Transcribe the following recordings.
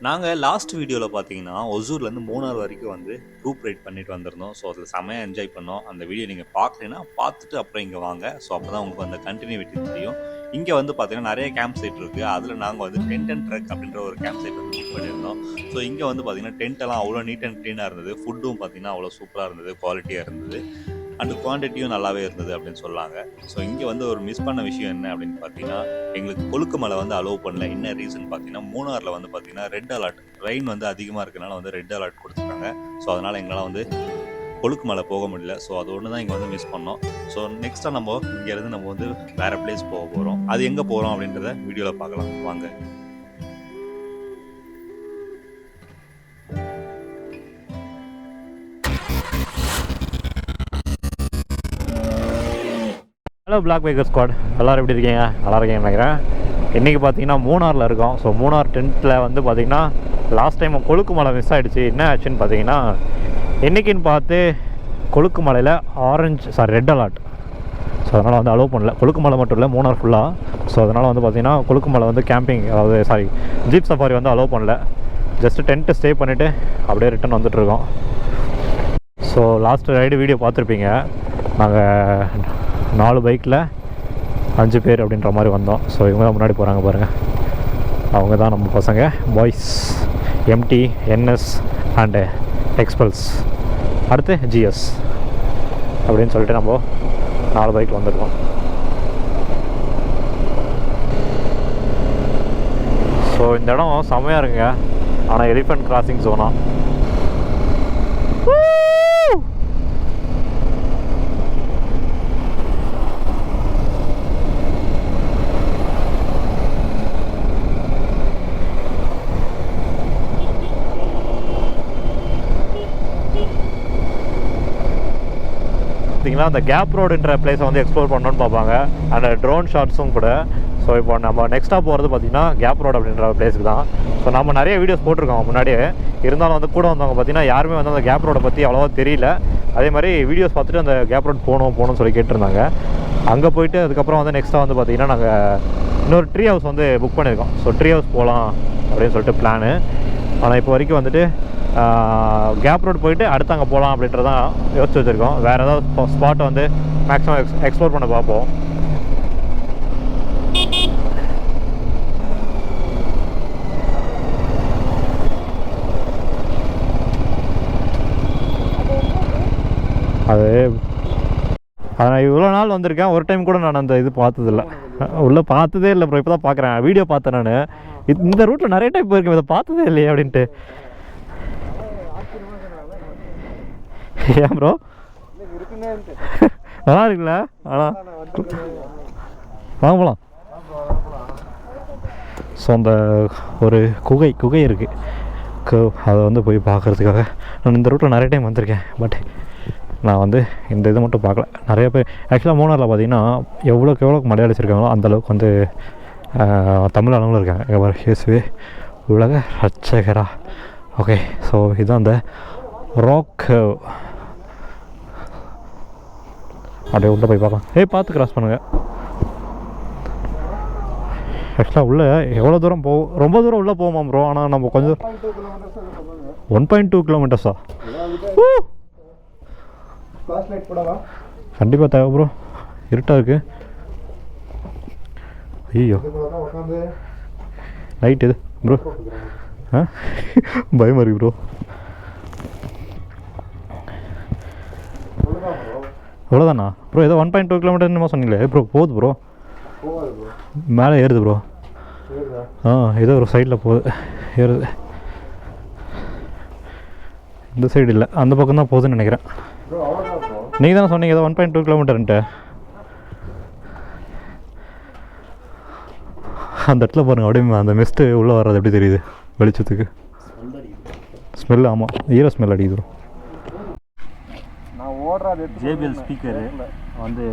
நாங்கள் லாஸ்ட் வீடியோவில் பார்த்தீங்கன்னா ஒசூர்லேருந்து மூணார் வரைக்கும் வந்து குரூப் ரைட் பண்ணிட்டு வந்திருந்தோம். ஸோ அதில் செம்மையாக என்ஜாய் பண்ணோம். அந்த வீடியோ நீங்கள் பார்க்கலைன்னா பார்த்துட்டு அப்புறம் இங்கே வாங்க. ஸோ அப்போ தான் உங்களுக்கு அந்த கண்டினியூட்டி தெரியும். இங்கே வந்து பார்த்தீங்கன்னா நிறைய கேம்ப் சைட் இருக்குது. அதில் நாங்கள் வந்து டென்ட் அண்ட் ட்ரக் அப்படின்ற ஒரு கேம்ப் சைட் வந்து புக் பண்ணியிருந்தோம். ஸோ இங்கே வந்து பார்த்தீங்கன்னா டென்ட்டெல்லாம் அவ்வளோ நீட் அண்ட் க்ளீனாக இருந்தது. ஃபுட்டும் பார்த்தீங்கன்னா அவ்வளோ சூப்பராக இருந்தது, குவாலிட்டியாக இருந்தது, அண்ட் குவான்டிட்டியும் நல்லாவே இருந்தது அப்படின்னு சொல்லாங்க. ஸோ இங்கே வந்து ஒரு மிஸ் பண்ண விஷயம் என்ன அப்படின்னு பார்த்தீங்கன்னா, எங்களுக்கு கொழுக்கு மலை வந்து அலோவ் பண்ணல. என்ன ரீசன் பார்த்தீங்கன்னா, மூணாரில் வந்து பார்த்தீங்கன்னா ரெட் அலர்ட், ரெயின் வந்து அதிகமாக இருக்கனால வந்து ரெட் அலர்ட் கொடுத்துருக்காங்க. ஸோ அதனால் எங்களால் வந்து கொழுக்கு மலை போக முடியல. ஸோ அது ஒன்று தான் இங்கே வந்து மிஸ் பண்ணோம். ஸோ நெக்ஸ்ட்டாக நம்ம இங்கேருந்து நம்ம வந்து வேறு பிளேஸ் போக போகிறோம். அது எங்கே போகிறோம் அப்படின்றத வீடியோவில் பார்க்கலாம் வாங்க. ஹலோ பிளாக் பைக்கர் ஸ்குவாட், எல்லோரும் எப்படி இருக்கீங்க? நல்லா இருக்கீங்கன்னு நினைக்கிறேன். இன்றைக்கி பார்த்தீங்கன்னா மூணாரில் இருக்கோம். ஸோ மூணார் டென்ட்டில் வந்து பார்த்திங்கன்னா லாஸ்ட் டைம் கொழுக்கு மலை மிஸ் ஆகிடுச்சு. என்ன ஆச்சுன்னு பார்த்தீங்கன்னா, இன்றைக்கின்னு பார்த்து கொழுக்கு மலையில் ரெட் அலர்ட். ஸோ அதனால் வந்து அலோவ் பண்ணல. கொழுக்கு மலை மட்டும் இல்லை, மூணார் ஃபுல்லாக. ஸோ அதனால் வந்து பார்த்திங்கன்னா கொழுக்கு மலை வந்து கேம்பிங், அதாவது ஜீப் சஃபாரி வந்து அலோவ் பண்ணல. ஜஸ்ட்டு டென்ட்டு ஸ்டே பண்ணிவிட்டு அப்படியே ரிட்டன் வந்துட்டுருக்கோம். ஸோ லாஸ்ட் ரைடு வீடியோ பார்த்துருப்பீங்க. நாங்கள் 4 பைக்கில் 5 பேர் அப்படின்ற மாதிரி வந்தோம். ஸோ இவங்க தான் முன்னாடி போகிறாங்க பாருங்கள். அவங்க தான் நம்ம பசங்க, பாய்ஸ். எம்டி, என்எஸ் அண்டு எக்ஸ்பல்ஸ், அடுத்து ஜிஎஸ் அப்படின்னு சொல்லிட்டு நம்ம 4 பைக்கில் வந்துருக்கோம். ஸோ இந்த இடம் செம்மையாக இருக்குங்க. ஆனால் எலிஃபென்ட் கிராசிங் ஜோனா. அந்த கேப் ரோடுன்ற பிளேஸை வந்து எக்ஸ்ப்ளோர் பண்ணணும்னு பார்ப்பாங்க, அண்ட் ட்ரோன் ஷாட்ஸும் கூட. ஸோ இப்போ நம்ம நெக்ஸ்ட்டாக போகிறது பார்த்திங்கன்னா கேப் ரோடு அப்படின்ற பிளேஸுக்கு தான். ஸோ நம்ம நிறைய வீடியோஸ் போட்டிருக்கோம் முன்னாடியே. இருந்தாலும் வந்து கூட வந்தவங்க பார்த்திங்கன்னா யாருமே வந்து அந்த கேப் ரோடை பற்றி அவ்வளோவா தெரியல. அதே மாதிரி வீடியோஸ் பார்த்துட்டு அந்த கேப் ரோடு போகணும்னு சொல்லி கேட்டிருந்தாங்க. அங்கே போயிட்டு அதுக்கப்புறம் வந்து நெக்ஸ்ட்டாக வந்து பார்த்திங்கன்னா நாங்கள் இன்னொரு ட்ரீ ஹவுஸ் வந்து புக் பண்ணியிருக்கோம். ஸோ ட்ரீ ஹவுஸ் போகலாம் அப்படின்னு சொல்லிட்டு பிளானு. ஆனால் இப்போ வரைக்கும் வந்துட்டு கேப் ரோடு போயிட்டு அடுத்து அங்கே போகலாம் அப்படின்றதான் யோசிச்சு வச்சுருக்கோம். வேறு ஏதாவது ஸ்பாட்டை வந்து மேக்ஸிமம் எக்ஸ்ப்ளோர் பண்ண பார்ப்போம். நான் இவ்வளோ நாள் வந்திருக்கேன், ஒரு டைம் கூட நான் அந்த இது பார்த்ததில்ல, உள்ளே பார்த்ததே இல்லை ப்ரோ. இப்போ தான் பார்க்குறேன், வீடியோ பார்த்தேன் நான். இந்த ரூட்டில் நிறைய டைம் போயிருக்கேன், இதை பார்த்ததே இல்லையே அப்படின்ட்டு. ஏன் ப்ரோ நல்லா இருக்குல்ல? ஆனால் வாங்க போகலாம். ஸோ அந்த ஒரு குகை இருக்குது, அதை வந்து போய் பார்க்குறதுக்காக நான் இந்த ரூட்டில் நிறைய டைம் வந்திருக்கேன். பட் நான் வந்து இந்த இது மட்டும் பார்க்கல. நிறைய பேர் ஆக்சுவலாக மூணாரில் பார்த்திங்கன்னா எவ்வளோக்கு மலையாளி இருக்காங்களோ அந்தளவுக்கு வந்து தமிழ் ஆளுங்களும் இருக்காங்க. எங்கள் பாரு, இயேசுவே உலக ரட்சகரா. ஓகே, ஸோ இதுதான் அந்த ராக். அப்படியே உள்ளே போய் பார்க்கலாம். பார்த்து கிராஸ் பண்ணுங்கள். ஆக்சுவலாக உள்ளே எவ்வளோ தூரம் போகும், ரொம்ப தூரம் உள்ளே போவோமா ப்ரோ? ஆனால் நம்ம கொஞ்சம் 1.2 கிலோமீட்டர்ஸா? கண்டிப்பாக தேவை ப்ரோ, இருட்டாக இருக்குது. ஐயோ நைட் இது ப்ரோ, பயமாக இருக்கு ப்ரோ. அவ்வளோதானா ப்ரோ? ஏதோ 1.2 கிலோமீட்டர் என்னமோ சொன்னீங்களே ப்ரோ. போகுது ப்ரோ, மேலே ஏறுது ப்ரோ. ஏதோ ஒரு சைடில் போகுது, ஏறுது. இந்த சைடு இல்லை, அந்த பக்கம் தான் போகுதுன்னு நினைக்கிறேன். நீங்கள் தானே சொன்னீங்க ஏதோ 1.2 கிலோமீட்டர்ன்ட்டு. அந்த இடத்துல பாருங்கள், அப்படியே அந்த மிஸ்ட்டு உள்ளே வர்றது எப்படி தெரியுது வெளிச்சத்துக்கு. ஸ்மெல், ஆமாம், ஈர ஸ்மெல் அடிக்குது ப்ரோ. ஜேபிஎல் ஸ்பீக்கரு வந்து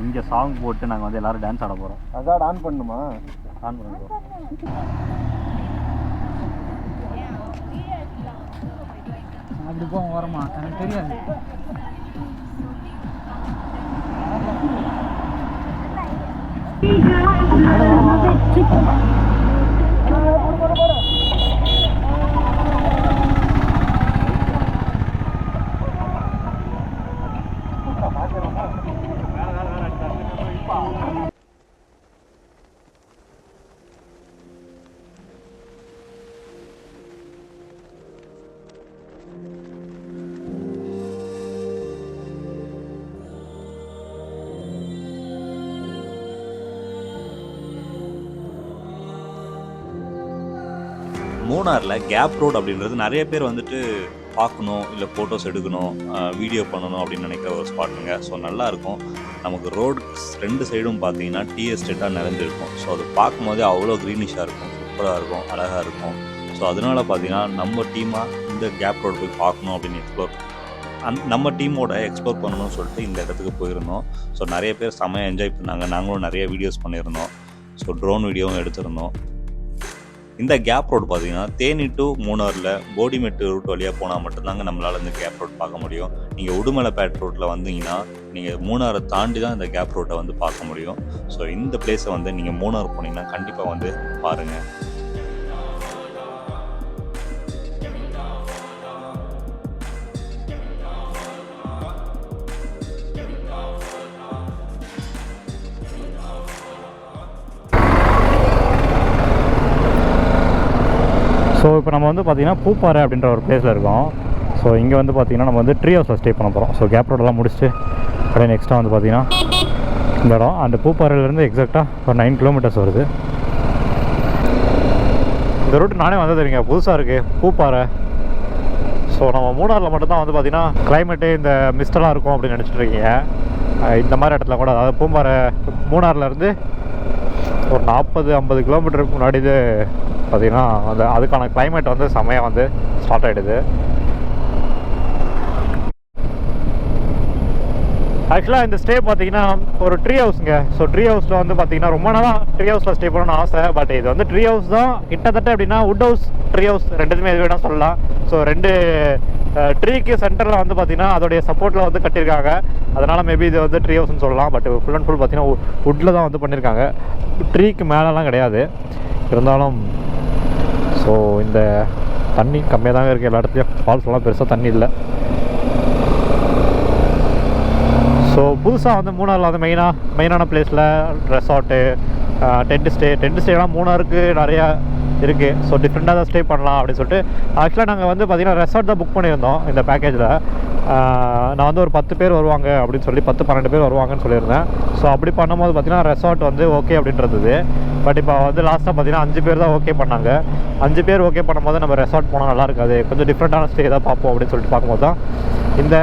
இங்கே சாங் போட்டு நாங்கள் வந்து எல்லோரும் டான்ஸ் ஆட போகிறோம். அதான் ஆன் பண்ணுமா? ஆன் பண்ணுங்க. அப்படி போவோம் வரமா, எனக்கு தெரியாது. மூணாரில் கேப் ரோடு அப்படின்றது நிறைய பேர் வந்துட்டு பார்க்கணும், இல்லை ஃபோட்டோஸ் எடுக்கணும், வீடியோ பண்ணணும் அப்படின்னு நினைக்கிற ஒரு ஸ்பாட்டுங்க. ஸோ நல்லாயிருக்கும். நமக்கு ரோடு 2 சைடும் பார்த்தீங்கன்னா டீ எஸ்டேட்டாக நிறைஞ்சிருக்கும். ஸோ அது பார்க்கும்போதே அவ்வளோ க்ரீனிஷாக இருக்கும், சூப்பராக இருக்கும், அழகாக இருக்கும். ஸோ அதனால பார்த்தீங்கன்னா நம்ம டீமாக இந்த கேப் ரோடு போய் பார்க்கணும் அப்படின்னு நம்ம டீமோட எக்ஸ்ப்ளோர் பண்ணணும்னு சொல்லிட்டு இந்த இடத்துக்கு போயிருந்தோம். ஸோ நிறைய பேர் செம்மையாக என்ஜாய் பண்ணாங்க. நாங்களும் நிறைய வீடியோஸ் பண்ணியிருந்தோம். ஸோ ட்ரோன் வீடியோவும் எடுத்திருந்தோம். இந்த கேப் ரோடு பார்த்தீங்கன்னா தேனி டு மூணாரில் போடிமெட்டு ரூட் வழியாக போனால் மட்டும்தாங்க நம்மளால் இந்த கேப் ரோடு பார்க்க முடியும். நீங்கள் உடுமலைப்பேட் ரோட்டில் வந்தீங்கன்னா நீங்கள் மூணாரை தாண்டி தான் இந்த கேப் ரோட்டை வந்து பார்க்க முடியும். ஸோ இந்த பிளேஸை வந்து நீங்கள் மூணார் போனீங்கன்னா கண்டிப்பாக வந்து பாருங்கள். ஸோ இப்போ நம்ம வந்து பார்த்திங்கன்னா பூப்பாறை அப்படின்ற ஒரு பிளேஸில் இருக்கோம். ஸோ இங்கே வந்து பார்த்திங்கன்னா நம்ம வந்து ட்ரீ ஹவுஸில் ஸ்டே பண்ண போகிறோம். ஸோ கேப் ரோடெல்லாம் முடிச்சுட்டு அப்படியே நெக்ஸ்ட்டாக வந்து பார்த்திங்கன்னா இந்த இடம் அந்த பூப்பாறையிலேருந்து எக்ஸாக்டாக ஒரு 9 கிலோமீட்டர்ஸ் வருது. இந்த ரூட் நானே வந்தது இல்லைங்க, புதுசாக இருக்குது பூப்பாறை. ஸோ நம்ம மூணாரில் மட்டும்தான் வந்து பார்த்திங்கன்னா கிளைமேட்டு இந்த மிஸ்டெல்லாம் இருக்கும் அப்படின்னு நினச்சிட்டு இருக்கீங்க. இந்த மாதிரி இடத்துல கூட, அதாவது பூப்பாறை மூணார்லேருந்து ஒரு 40-50 கிலோமீட்டருக்கு முன்னாடி இது பார்த்திங்கன்னா அதுக்கான கிளைமேட் வந்து செம்மையாக வந்து ஸ்டார்ட் ஆகிடுது. ஆக்சுவலாக இந்த ஸ்டே பார்த்தீங்கன்னா ஒரு ட்ரீ ஹவுஸுங்க. ஸோ ட்ரீ ஹவுஸில் வந்து பார்த்தீங்கன்னா ரொம்ப நாளாக ட்ரீ ஹவுஸில் ஸ்டே பண்ணணும்னு ஆசை. பட் இது வந்து ட்ரீ ஹவுஸ் தான் கிட்டத்தட்ட எப்படின்னா வுட் ஹவுஸ், ட்ரீ ஹவுஸ் ரெண்டுத்துமே எது வேணால் சொல்லலாம். ஸோ 2 ட்ரீக்கு சென்டரில் வந்து பார்த்தீங்கன்னா அதோடைய சப்போர்ட்டில் வந்து கட்டியிருக்காங்க. அதனால் மேபி இது வந்து ட்ரீ ஹவுஸ்னு சொல்லலாம். பட் ஃபுல் அண்ட் ஃபுல் பார்த்தீங்கன்னா வுட்டில் தான் வந்து பண்ணியிருக்காங்க. ட்ரீக்கு மேலெலாம் கிடையாது. இருந்தாலும் ஸோ இந்த தண்ணி கம்மியாக தாங்க இருக்குது எல்லா இடத்துலையும். ஃபால்ஸ்லாம் பெருசாக தண்ணி இல்லை. ஸோ புதுசாக வந்து மூணாரில் வந்து மெயினான பிளேஸில் ரெசார்ட்டு, டென்ட் ஸ்டேலாம் மூணாருக்கு நிறையா இருக்குது. ஸோ டிஃப்ரெண்ட்டாக தான் ஸ்டே பண்ணலாம் அப்படின்னு சொல்லிட்டு ஆக்சுவலாக நாங்கள் வந்து பார்த்திங்கன்னா ரெசார்ட் தான் புக் பண்ணியிருந்தோம் இந்த பேக்கேஜில். நான் வந்து ஒரு 10 பேர் வருவாங்க அப்படின்னு சொல்லி 10-12 பேர் வருவாங்கன்னு சொல்லியிருந்தேன். ஸோ அப்படி பண்ணும்போது பார்த்திங்கன்னா ரெசார்ட் வந்து ஓகே அப்படின்றது. பட் இப்போ வந்து லாஸ்ட்டாக பார்த்திங்கன்னா 5 பேர் தான் ஓகே பண்ணாங்க. 5 பேர் ஓகே பண்ணும்போது நம்ம ரெசார்ட் போனால் நல்லா இருக்காது, கொஞ்சம் டிஃப்ரெண்ட்டான ஸ்டே தான் பார்ப்போம் அப்படின்னு சொல்லிட்டு பார்க்கும்போது தான் இந்த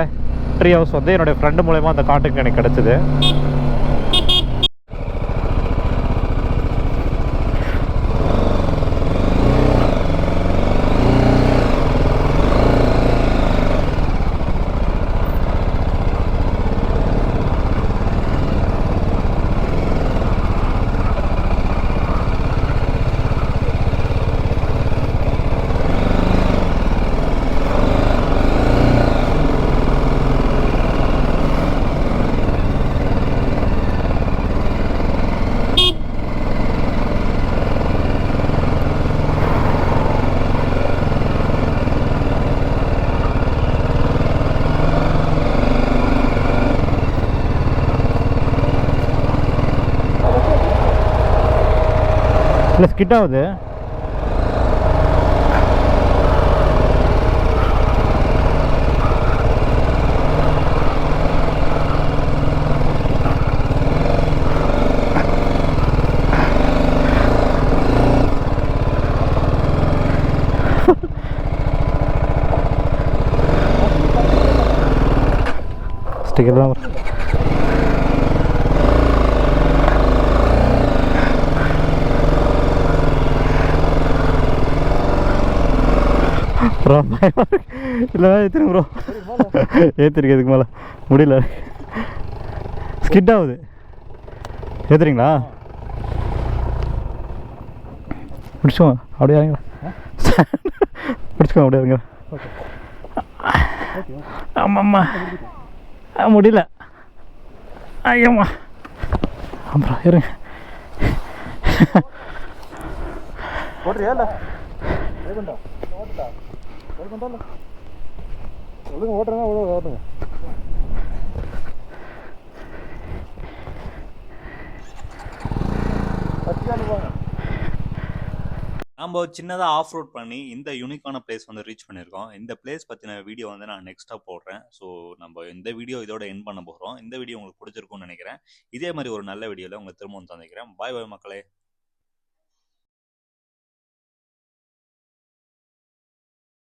ட்ரீ ஹவுஸ் வந்து என்னுடைய ஃப்ரெண்டு மூலமா அந்த கான்டாக்ட் எனக்கு கிடச்சிது. இல்லை ஸ்கிட் ஆகுது. ஸ்டிக்கர் தான் ப்ரோ. இல்லை ஏற்றிருங்க ப்ரோ, ஏற்றிருக்கு. இதுக்கு மேலே முடியல, ஸ்கிட் ஆகுது. ஏற்றுறீங்களா? பிடிச்சோங்க அப்படியே இறங்க, பிடிச்சிக்கோங்க அப்படியே இறங்க. ஆமாம்மா முடியல. ஐயம்மா அப்புறம் இருங்க. ஓட்டுறியா இல்லை ஒழுங்கு ஓட்டுறங்க, ஓட்டுங்க. நம்ம சின்னதாக ஆஃப் ரோட் பண்ணி இந்த யூனிக்கான பிளேஸ் வந்து ரீச் பண்ணியிருக்கோம். இந்த பிளேஸ் பற்றின வீடியோ வந்து நான் நெக்ஸ்ட்டாக போடுறேன். ஸோ நம்ம இந்த வீடியோ இதோட எண்ட் பண்ண போகிறோம். இந்த வீடியோ உங்களுக்கு பிடிச்சிருக்கும்னு நினைக்கிறேன். இதே மாதிரி ஒரு நல்ல வீடியோவில் உங்களை திரும்பவும் சந்திக்கிறேன். பாய் பாய் மக்களே.